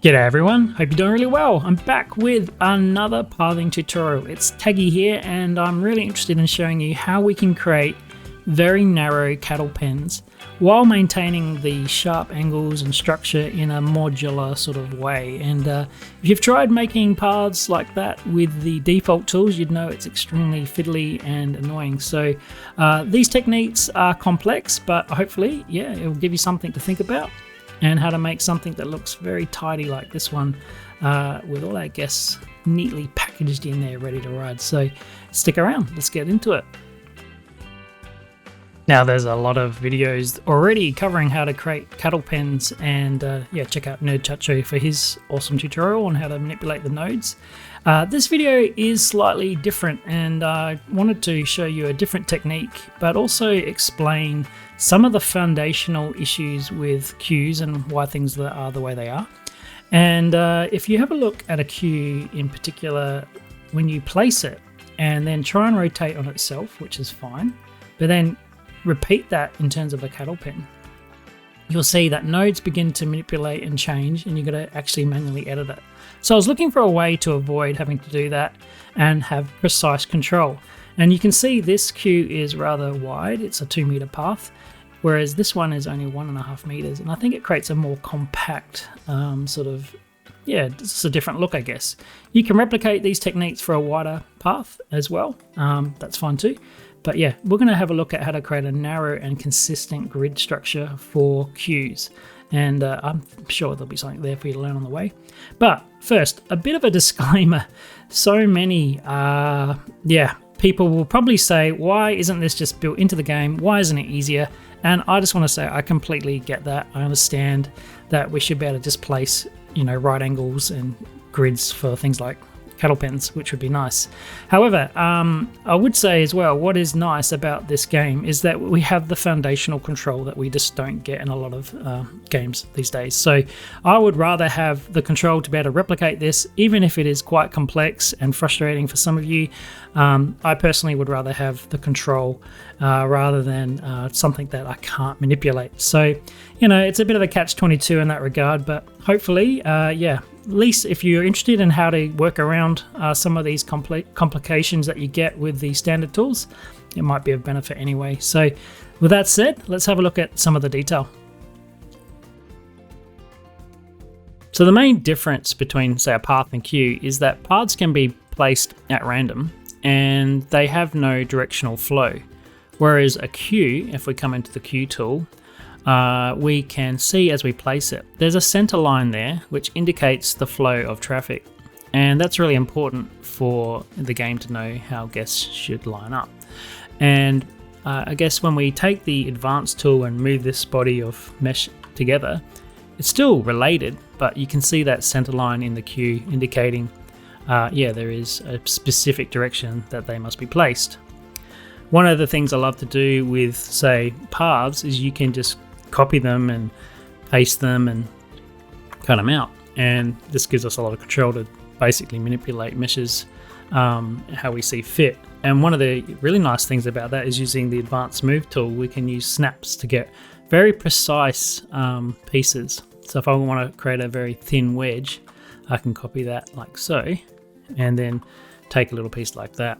G'day everyone, hope you're doing really well. I'm back with another pathing tutorial. It's Taggy here and I'm really interested in showing you how we can create very narrow cattle pens while maintaining the sharp angles and structure in a modular sort of way. And if you've tried making paths like that with the default tools, you'd know it's extremely fiddly and annoying. So these techniques are complex, but hopefully, yeah, it will give you something to think about and how to make something that looks very tidy like this one with all our guests neatly packaged in there ready to ride. So stick around, let's get into it. Now there's a lot of videos already covering how to create cattle pens, and yeah, check out Nerd Chacho for his awesome tutorial on how to manipulate the nodes. This video is slightly different, and I wanted to show you a different technique, but also explain some of the foundational issues with queues and why things are the way they are. And if you have a look at a queue in particular, when you place it and then try and rotate on itself, which is fine, but then repeat that in terms of a cattle pen, you'll see that nodes begin to manipulate and change, and you've got to actually manually edit it. So I was looking for a way to avoid having to do that and have precise control. And you can see this queue is rather wide, it's a 2 meter path, whereas this one is only 1.5 meters. And I think it creates a more compact sort of, yeah, it's a different look, I guess. You can replicate these techniques for a wider path as well, that's fine too. But yeah, we're going to have a look at how to create a narrow and consistent grid structure for queues. And I'm sure there'll be something there for you to learn on the way. But first, a bit of a disclaimer. So many, people will probably say, why isn't this just built into the game? Why isn't it easier? And I just want to say I completely get that. I understand that we should be able to just place, right angles and grids for things like cattle pens, which would be nice. However, I would say as well, what is nice about this game is that we have the foundational control that we just don't get in a lot of games these days. So I would rather have the control to be able to replicate this, even if it is quite complex and frustrating for some of you. I personally would rather have the control rather than something that I can't manipulate. So, it's a bit of a catch-22 in that regard, but hopefully, at least if you're interested in how to work around some of these complications that you get with the standard tools, it might be of benefit anyway. So with that said, let's have a look at some of the detail. So the main difference between, say, a path and queue is that paths can be placed at random and they have no directional flow. Whereas a queue, if we come into the queue tool, we can see as we place it, there's a center line there which indicates the flow of traffic, and that's really important for the game to know how guests should line up. And I guess when we take the advanced tool and move this body of mesh together, it's still related, but you can see that center line in the queue indicating there is a specific direction that they must be placed. One of the things I love to do with, say, paths is you can just copy them and paste them and cut them out, and this gives us a lot of control to basically manipulate meshes how we see fit. And one of the really nice things about that is using the advanced move tool, we can use snaps to get very precise pieces. So if I want to create a very thin wedge, I can copy that like so and then take a little piece like that.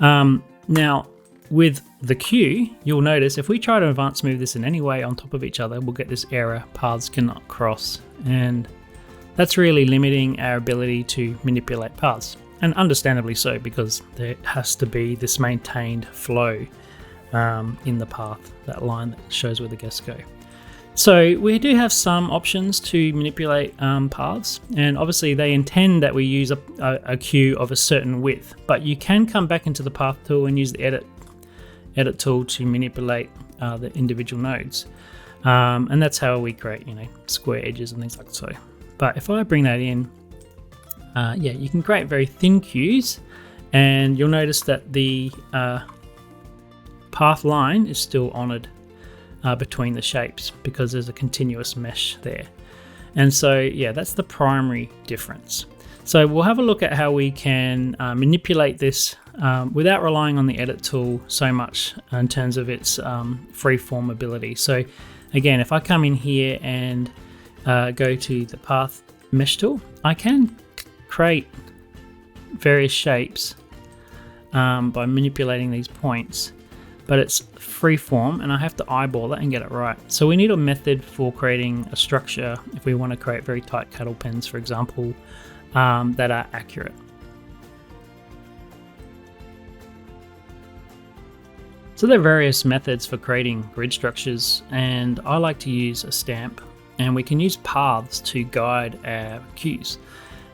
Now with the queue, you'll notice if we try to advance move this in any way on top of each other, we'll get this error, paths cannot cross, and that's really limiting our ability to manipulate paths, and understandably so, because there has to be this maintained flow in the path, that line that shows where the guests go. So we do have some options to manipulate paths, and obviously they intend that we use a queue of a certain width, but you can come back into the path tool and use the edit tool to manipulate the individual nodes, and that's how we create square edges and things like so. But if I bring that in, you can create very thin queues, and you'll notice that the path line is still honored between the shapes because there's a continuous mesh there. And so that's the primary difference. So we'll have a look at how we can manipulate this without relying on the edit tool so much in terms of its freeform ability. So again, if I come in here and go to the path mesh tool, I can create various shapes by manipulating these points, but it's freeform and I have to eyeball it and get it right. So we need a method for creating a structure if we want to create very tight cattle pens, for example, that are accurate. So there are various methods for creating grid structures, and I like to use a stamp, and we can use paths to guide our cues.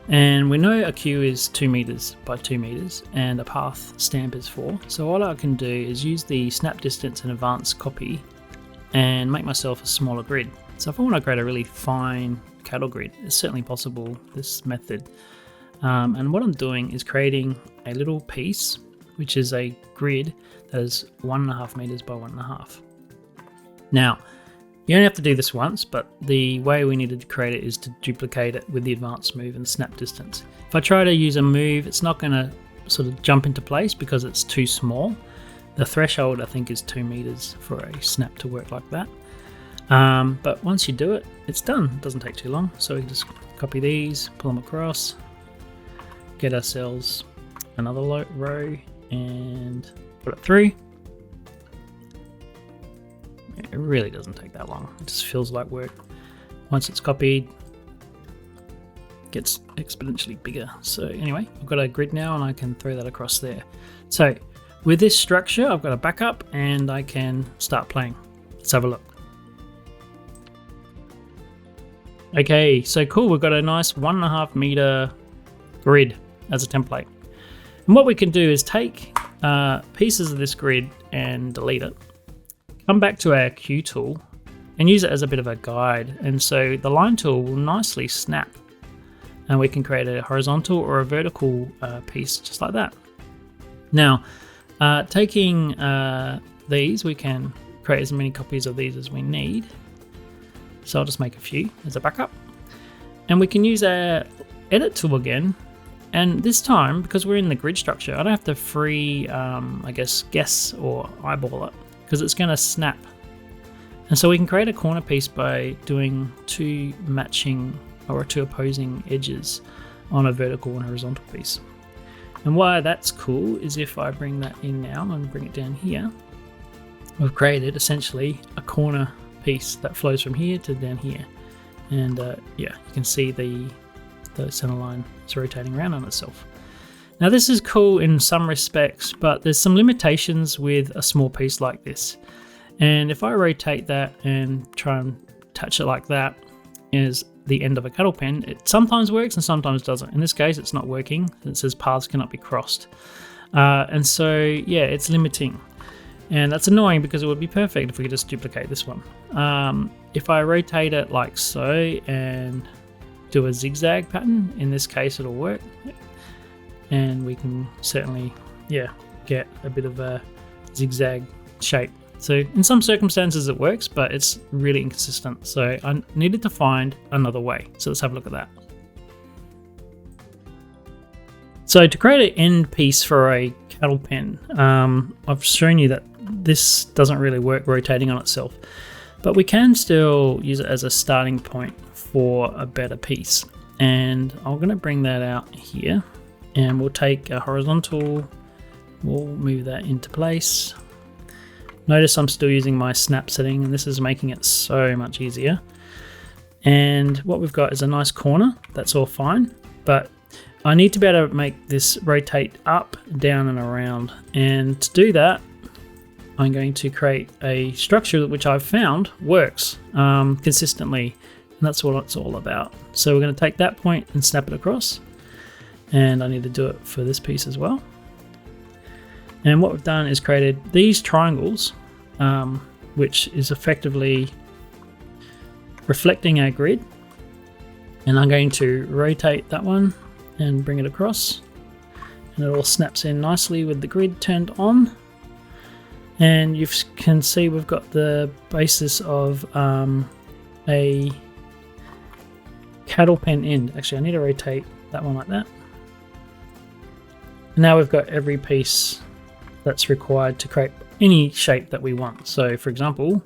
And we know a cue is 2 meters by 2 meters and a path stamp is 4. So all I can do is use the snap distance and advanced copy and make myself a smaller grid. So if I want to create a really fine cattle grid, it's certainly possible, this method. And what I'm doing is creating a little piece, which is a grid that is 1.5 meters by 1.5. Now, you only have to do this once, but the way we needed to create it is to duplicate it with the advanced move and snap distance. If I try to use a move, it's not going to sort of jump into place because it's too small. The threshold, I think, is 2 meters for a snap to work like that. But once you do it, it's done. It doesn't take too long. So we just copy these, pull them across, get ourselves another row and put it through. It really doesn't take that long. It just feels like work. Once it's copied, it gets exponentially bigger. So anyway, I've got a grid now and I can throw that across there. So with this structure, I've got a backup and I can start playing. Let's have a look. Okay, so cool. We've got a nice 1.5 meter grid as a template. And what we can do is take pieces of this grid and delete it. Come back to our cue tool and use it as a bit of a guide. And so the line tool will nicely snap and we can create a horizontal or a vertical piece just like that. Now, taking these, we can create as many copies of these as we need. So I'll just make a few as a backup. And we can use our edit tool again. And this time, because we're in the grid structure, I don't have to I guess, guess or eyeball it, because it's going to snap. And so we can create a corner piece by doing 2 matching or 2 opposing edges on a vertical and horizontal piece. And why that's cool is if I bring that in now and bring it down here, we've created essentially a corner piece that flows from here to down here. And yeah, you can see the center line is rotating around on itself. Now this is cool in some respects, but there's some limitations with a small piece like this. And if I rotate that and try and touch it like that as the end of a cattle pen, it sometimes works and sometimes doesn't. In this case, it's not working. It says paths cannot be crossed. And so, yeah, it's limiting. And that's annoying because it would be perfect if we could just duplicate this one. If I rotate it like so and do a zigzag pattern, in this case it'll work. And we can certainly, yeah, get a bit of a zigzag shape. So in some circumstances it works, but it's really inconsistent. So I needed to find another way. So let's have a look at that. So to create an end piece for a cattle pen, I've shown you that this doesn't really work rotating on itself, but we can still use it as a starting point for a better piece. And I'm going to bring that out here. And we'll take a horizontal, we'll move that into place. Notice I'm still using my snap setting, and this is making it so much easier. And what we've got is a nice corner, that's all fine, but I need to be able to make this rotate up, down and around. And to do that, I'm going to create a structure which I've found works consistently, and that's what it's all about. So we're going to take that point and snap it across. And I need to do it for this piece as well. And what we've done is created these triangles, which is effectively reflecting our grid. And I'm going to rotate that one and bring it across. And it all snaps in nicely with the grid turned on. And you can see we've got the basis of a cattle pen end. Actually, I need to rotate that one like that. Now we've got every piece that's required to create any shape that we want. So for example, you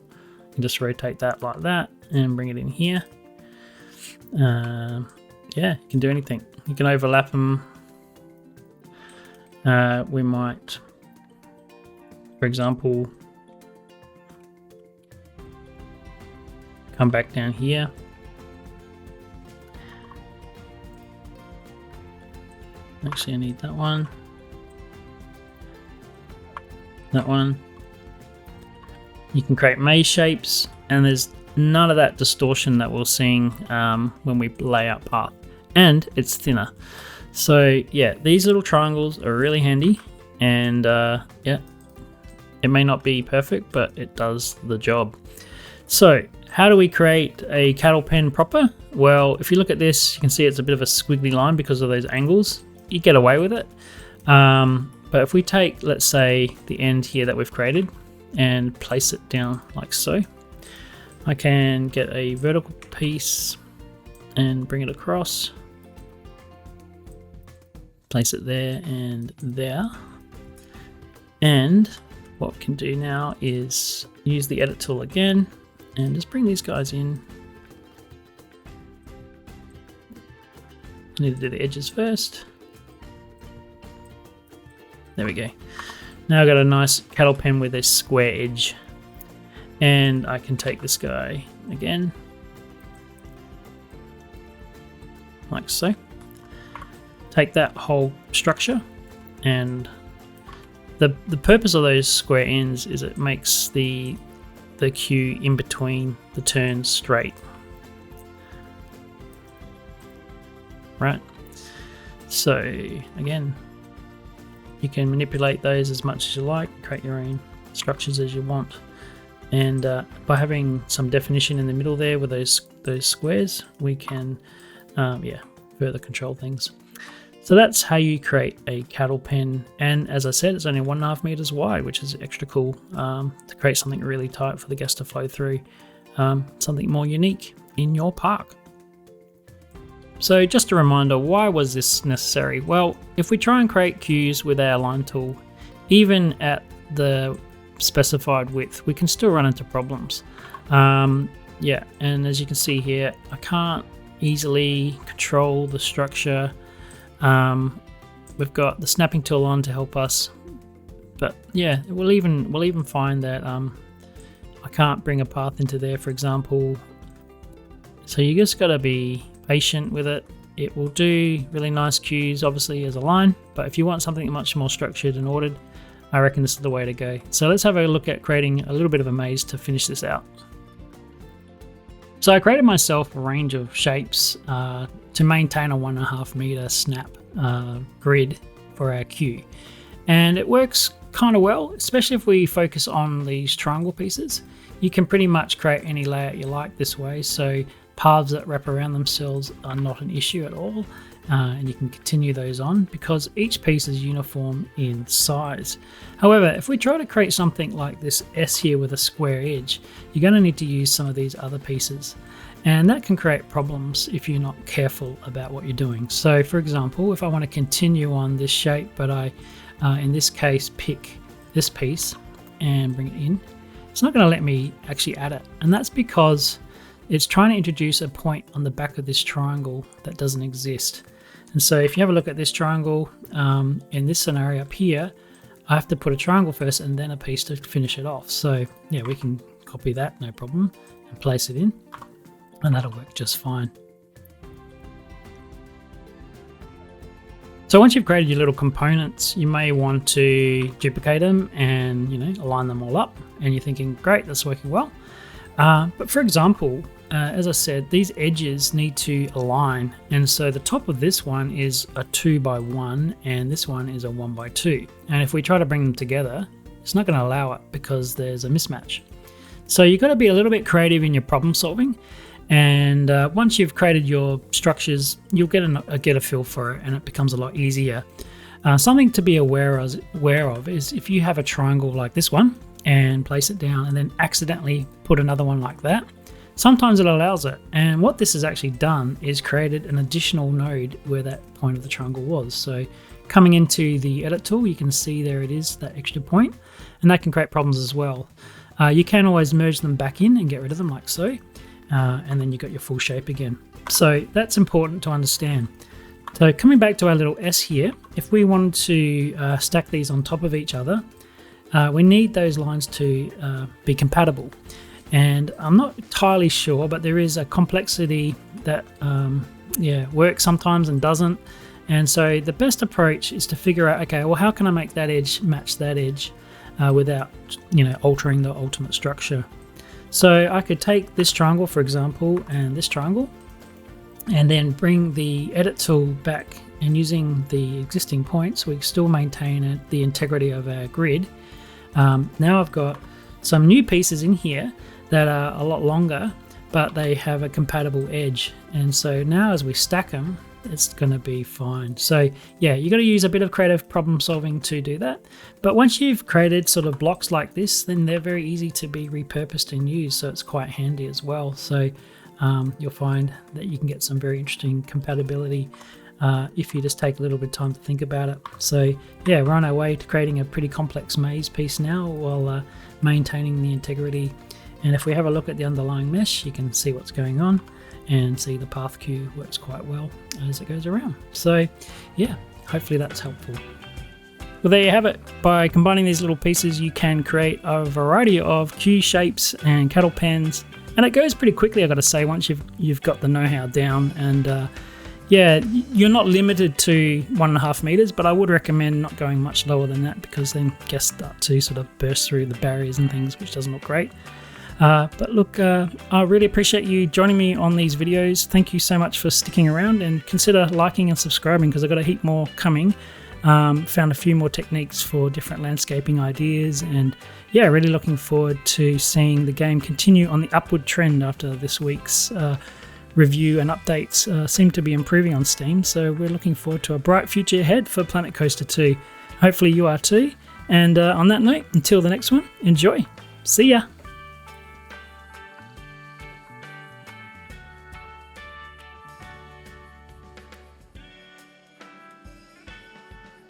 can just rotate that like that and bring it in here. yeah, you can do anything. You can overlap them. We might, for example, come back down here. Actually, I need that one. That one. You can create maze shapes, and there's none of that distortion that we're seeing when we lay out path, and it's thinner. So yeah, these little triangles are really handy, and yeah, it may not be perfect, but it does the job. So how do we create a cattle pen proper? Well, if you look at this, you can see it's a bit of a squiggly line because of those angles. You get away with it. But if we take, let's say, the end here that we've created and place it down like so, I can get a vertical piece and bring it across, place it there and there. And what we can do now is use the edit tool again and just bring these guys in. I need to do the edges first. There we go. Now I've got a nice cattle pen with a square edge. And I can take this guy again, like so. Take that whole structure, and the purpose of those square ends is it makes the queue in between the turns straight. Right? So again, you can manipulate those as much as you like, create your own structures as you want. And by having some definition in the middle there with those squares, we can yeah, further control things. So that's how you create a cattle pen. And as I said, it's only 1.5 meters wide, which is extra cool to create something really tight for the gas to flow through, something more unique in your park. So just a reminder, why was this necessary? Well, if we try and create queues with our line tool, even at the specified width, we can still run into problems. Yeah, and as you can see here, I can't easily control the structure. We've got the snapping tool on to help us, but yeah, we'll even find that I can't bring a path into there, for example. So you just got to be patient with it. It will do really nice queues, obviously, as a line, but if you want something much more structured and ordered, I reckon this is the way to go. So let's have a look at creating a little bit of a maze to finish this out. So I created myself a range of shapes to maintain a 1.5 meter snap grid for our queue. And it works kind of well, especially if we focus on these triangle pieces. You can pretty much create any layout you like this way. So paths that wrap around themselves are not an issue at all. And you can continue those on because each piece is uniform in size. However, if we try to create something like this S here with a square edge, you're going to need to use some of these other pieces. And that can create problems if you're not careful about what you're doing. So for example, if I want to continue on this shape, but I, in this case, pick this piece and bring it in, it's not going to let me actually add it. And that's because it's trying to introduce a point on the back of this triangle that doesn't exist. And so if you have a look at this triangle, in this scenario up here, I have to put a triangle first and then a piece to finish it off. So yeah, we can copy that, no problem, and place it in, and that'll work just fine. So once you've created your little components, you may want to duplicate them and, you know, align them all up. And you're thinking, great, that's working well. But for example, as I said, these edges need to align. And so the top of this one is a 2x1 and this one is a 1x2. And if we try to bring them together, it's not going to allow it because there's a mismatch. So you've got to be a little bit creative in your problem solving. And once you've created your structures, you'll get a feel for it and it becomes a lot easier. Something to be aware of is if you have a triangle like this one and place it down and then accidentally put another one like that, sometimes it allows it. And what this has actually done is created an additional node where that point of the triangle was. So coming into the edit tool, you can see there it is, that extra point, and that can create problems as well. You can always merge them back in and get rid of them like so. And then you've got your full shape again. So that's important to understand. So coming back to our little S here, if we wanted to stack these on top of each other, we need those lines to be compatible. And I'm not entirely sure, but there is a complexity that works sometimes and doesn't. And so the best approach is to figure out, okay, well, how can I make that edge match that edge without, altering the ultimate structure? So I could take this triangle, for example, and this triangle, and then bring the edit tool back, and using the existing points, we still maintain the integrity of our grid. Now I've got some new pieces in here that are a lot longer, but they have a compatible edge. And so now as we stack them, it's going to be fine. So yeah, you got to use a bit of creative problem solving to do that. But once you've created sort of blocks like this, then they're very easy to be repurposed and used. So it's quite handy as well. So you'll find that you can get some very interesting compatibility if you just take a little bit of time to think about it. So yeah, we're on our way to creating a pretty complex maze piece now while maintaining the integrity. And if we have a look at the underlying mesh, you can see what's going on and see the path queue works quite well as it goes around. So yeah, hopefully that's helpful. Well, there you have it. By combining these little pieces, you can create a variety of queue shapes and cattle pens, and it goes pretty quickly, I've got to say, once you've got the know-how down. And yeah, you're not limited to 1.5 meters, but I would recommend not going much lower than that, because then guests start to sort of burst through the barriers and things, which doesn't look great. But look, I really appreciate you joining me on these videos. Thank you so much for sticking around, and consider liking and subscribing, because I've got a heap more coming. Found a few more techniques for different landscaping ideas, and yeah, really looking forward to seeing the game continue on the upward trend after this week's review and updates seem to be improving on Steam. So we're looking forward to a bright future ahead for Planet Coaster 2. Hopefully you are too. And on that note, until the next one, enjoy. See ya!